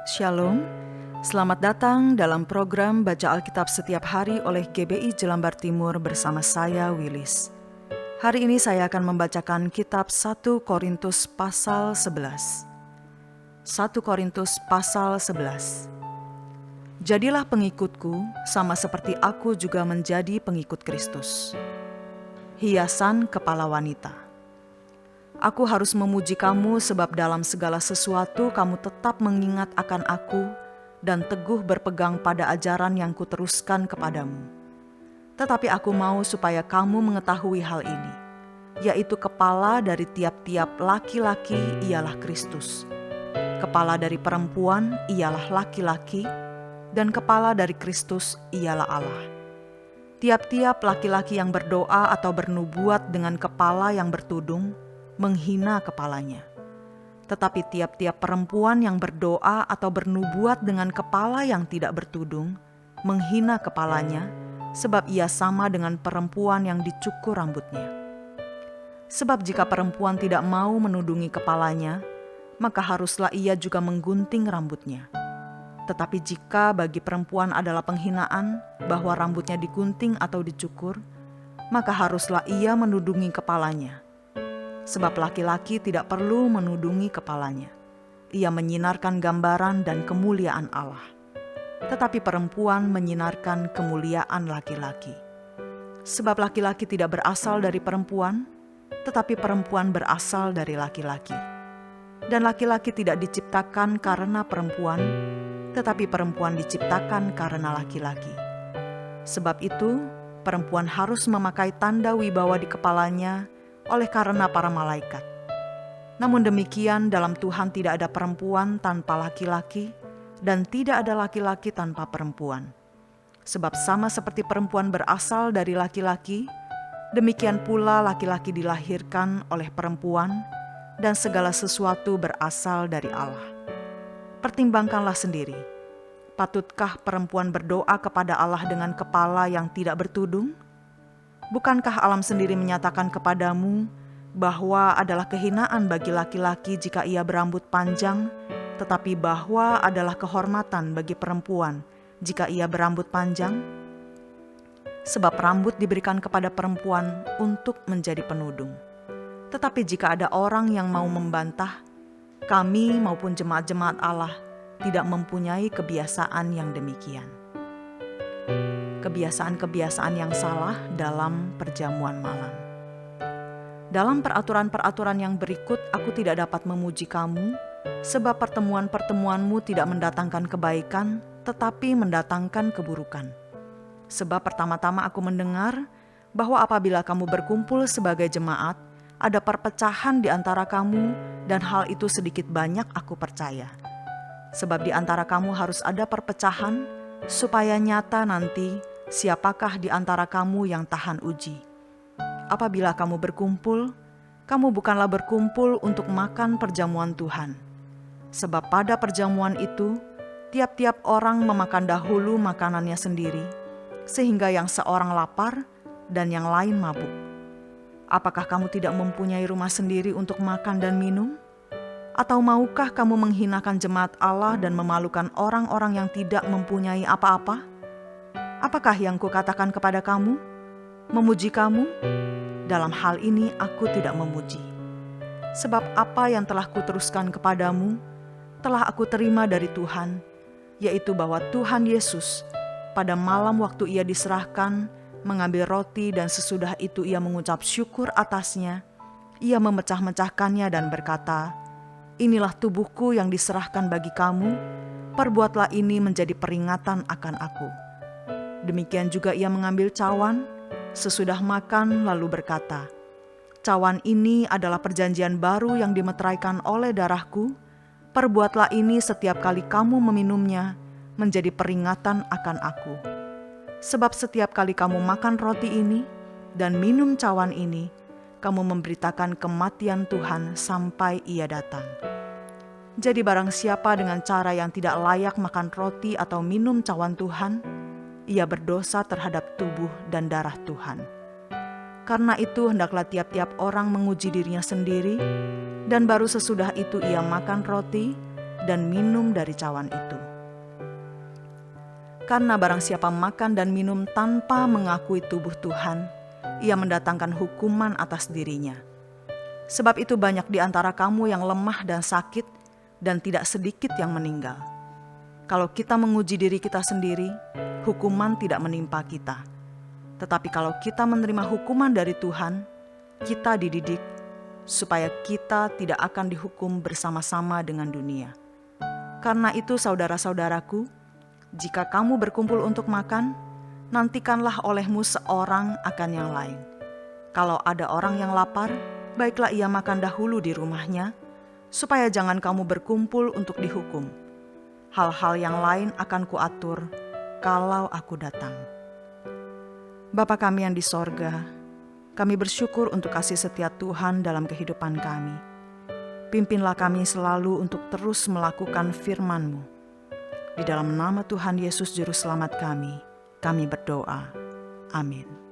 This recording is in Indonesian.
Shalom, selamat datang dalam program Baca Alkitab Setiap Hari oleh GBI Jelambar Timur bersama saya, Willis. Hari ini saya akan membacakan kitab 1 Korintus pasal 11. 1 Korintus pasal 11. Jadilah pengikutku, sama seperti aku juga menjadi pengikut Kristus. Hiasan kepala wanita. Aku harus memuji kamu sebab dalam segala sesuatu kamu tetap mengingat akan aku dan teguh berpegang pada ajaran yang kuteruskan kepadamu. Tetapi aku mau supaya kamu mengetahui hal ini, yaitu kepala dari tiap-tiap laki-laki ialah Kristus. Kepala dari perempuan ialah laki-laki, dan kepala dari Kristus ialah Allah. Tiap-tiap laki-laki yang berdoa atau bernubuat dengan kepala yang bertudung, menghina kepalanya. Tetapi tiap-tiap perempuan yang berdoa atau bernubuat dengan kepala yang tidak bertudung, menghina kepalanya, sebab ia sama dengan perempuan yang dicukur rambutnya. Sebab jika perempuan tidak mau menudungi kepalanya, maka haruslah ia juga menggunting rambutnya. Tetapi jika bagi perempuan adalah penghinaan bahwa rambutnya digunting atau dicukur, maka haruslah ia menudungi kepalanya. Sebab laki-laki tidak perlu menudungi kepalanya. Ia menyinarkan gambaran dan kemuliaan Allah. Tetapi perempuan menyinarkan kemuliaan laki-laki. Sebab laki-laki tidak berasal dari perempuan, tetapi perempuan berasal dari laki-laki. Dan laki-laki tidak diciptakan karena perempuan, tetapi perempuan diciptakan karena laki-laki. Sebab itu, perempuan harus memakai tanda wibawa di kepalanya oleh karena para malaikat. Namun demikian dalam Tuhan tidak ada perempuan tanpa laki-laki dan tidak ada laki-laki tanpa perempuan. Sebab sama seperti perempuan berasal dari laki-laki, demikian pula laki-laki dilahirkan oleh perempuan dan segala sesuatu berasal dari Allah. Pertimbangkanlah sendiri, patutkah perempuan berdoa kepada Allah dengan kepala yang tidak bertudung? Bukankah alam sendiri menyatakan kepadamu bahwa adalah kehinaan bagi laki-laki jika ia berambut panjang, tetapi bahwa adalah kehormatan bagi perempuan jika ia berambut panjang? Sebab rambut diberikan kepada perempuan untuk menjadi penudung. Tetapi jika ada orang yang mau membantah, kami maupun jemaat-jemaat Allah tidak mempunyai kebiasaan yang demikian. Kebiasaan-kebiasaan yang salah dalam perjamuan malam. Dalam peraturan-peraturan yang berikut aku tidak dapat memuji kamu, sebab pertemuan-pertemuanmu tidak mendatangkan kebaikan, tetapi mendatangkan keburukan. Sebab pertama-tama aku mendengar bahwa apabila kamu berkumpul sebagai jemaat, ada perpecahan di antara kamu, dan hal itu sedikit banyak aku percaya. Sebab di antara kamu harus ada perpecahan, supaya nyata nanti siapakah di antara kamu yang tahan uji. Apabila kamu berkumpul, kamu bukanlah berkumpul untuk makan perjamuan Tuhan. Sebab pada perjamuan itu, tiap-tiap orang memakan dahulu makanannya sendiri, sehingga yang seorang lapar dan yang lain mabuk. Apakah kamu tidak mempunyai rumah sendiri untuk makan dan minum? Atau maukah kamu menghinakan jemaat Allah dan memalukan orang-orang yang tidak mempunyai apa-apa? Apakah yang kukatakan kepada kamu? Memuji kamu? Dalam hal ini aku tidak memuji. Sebab apa yang telah kuteruskan kepadamu, telah aku terima dari Tuhan, yaitu bahwa Tuhan Yesus, pada malam waktu ia diserahkan, mengambil roti dan sesudah itu ia mengucap syukur atasnya, ia memecah-mecahkannya dan berkata, "Inilah tubuhku yang diserahkan bagi kamu, perbuatlah ini menjadi peringatan akan aku." Demikian juga ia mengambil cawan, sesudah makan lalu berkata, "Cawan ini adalah perjanjian baru yang dimeteraikan oleh darahku, perbuatlah ini setiap kali kamu meminumnya, menjadi peringatan akan aku. Sebab setiap kali kamu makan roti ini dan minum cawan ini, kamu memberitakan kematian Tuhan sampai ia datang." Jadi barang siapa dengan cara yang tidak layak makan roti atau minum cawan Tuhan, ia berdosa terhadap tubuh dan darah Tuhan. Karena itu hendaklah tiap-tiap orang menguji dirinya sendiri, dan baru sesudah itu ia makan roti dan minum dari cawan itu. Karena barang siapa makan dan minum tanpa mengakui tubuh Tuhan, ia mendatangkan hukuman atas dirinya. Sebab itu banyak di antara kamu yang lemah dan sakit, dan tidak sedikit yang meninggal. Kalau kita menguji diri kita sendiri, hukuman tidak menimpa kita. Tetapi kalau kita menerima hukuman dari Tuhan, kita dididik supaya kita tidak akan dihukum bersama-sama dengan dunia. Karena itu saudara-saudaraku, jika kamu berkumpul untuk makan, nantikanlah olehmu seorang akan yang lain. Kalau ada orang yang lapar, baiklah ia makan dahulu di rumahnya, supaya jangan kamu berkumpul untuk dihukum. Hal-hal yang lain akan kuatur kalau aku datang. Bapa kami yang di sorga, kami bersyukur untuk kasih setia Tuhan dalam kehidupan kami. Pimpinlah kami selalu untuk terus melakukan firman-Mu. Di dalam nama Tuhan Yesus Juru Selamat kami berdoa. Amin.